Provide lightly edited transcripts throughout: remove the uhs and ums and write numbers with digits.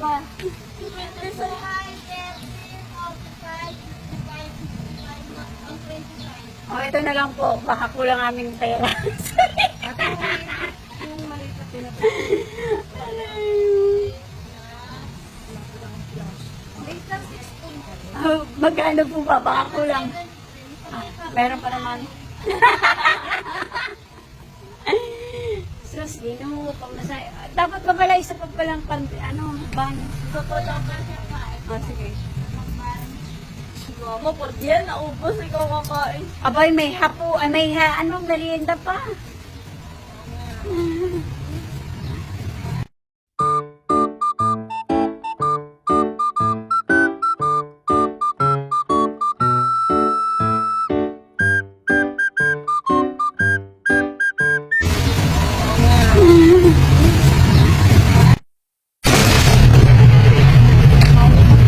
ba? O, ito na lang po. Baka kulang aming pera. Yung maliit na pinag- Magkano po ba? Baka kulang. Meron pa naman. Sus, ginugupang na sa'yo. Dapat ba pala isa pa palang ban? Oh, sige. Mama, por yan, naubos ikaw kakain. Abay, may hapo, anong merienda pa?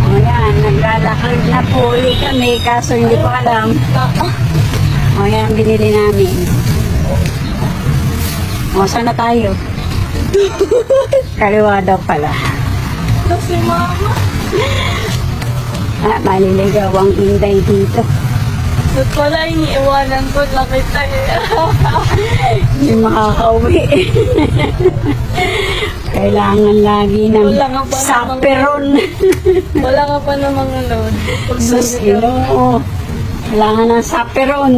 Ayan, naglalakad na po ulit kami, kaso hindi ko alam. Ayan, binili namin. O, saan na tayo? Kaliwa daw pala. Kasi mama. Maliligaw ang Inday dito. Ba't pala iniiwanan ko lang kita eh. Hindi makakauwi. Kailangan lagi ng Wala nga pa saperon. Wala ka pa namang load. Sus, Ginoo. Kailangan ng saperon.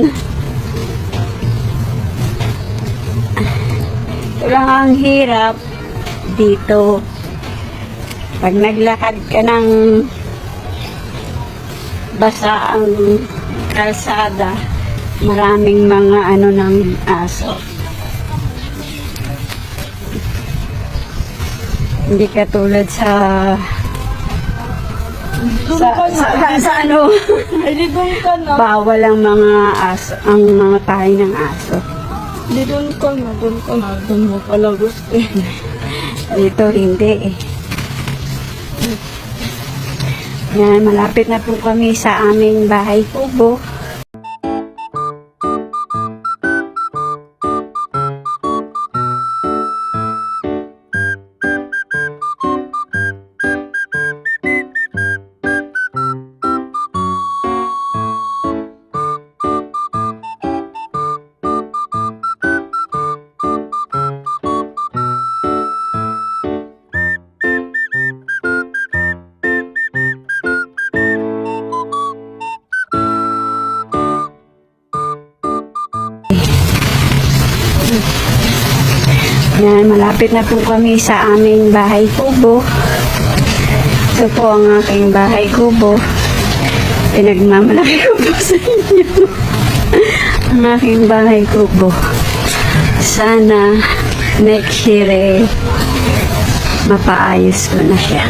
Ito lang ang hirap dito. Pag naglakad ka ng basa ang kalsada, maraming mga ng aso. Hindi katulad sa Ay, di doon ka na. bawal ang mga aso, ang mga tayo ng aso. Di doon ka na, doon ka na. Doon mo pala gusto eh. Dito hindi eh. Yan, malapit na po kami sa aming bahay kubo. Yan, malapit na po kami sa aming bahay kubo. Ito po ang aking bahay kubo. Pinagmamalaki ko po sa inyo. Ang aking bahay kubo. Sana next year mapaayos ko na siya.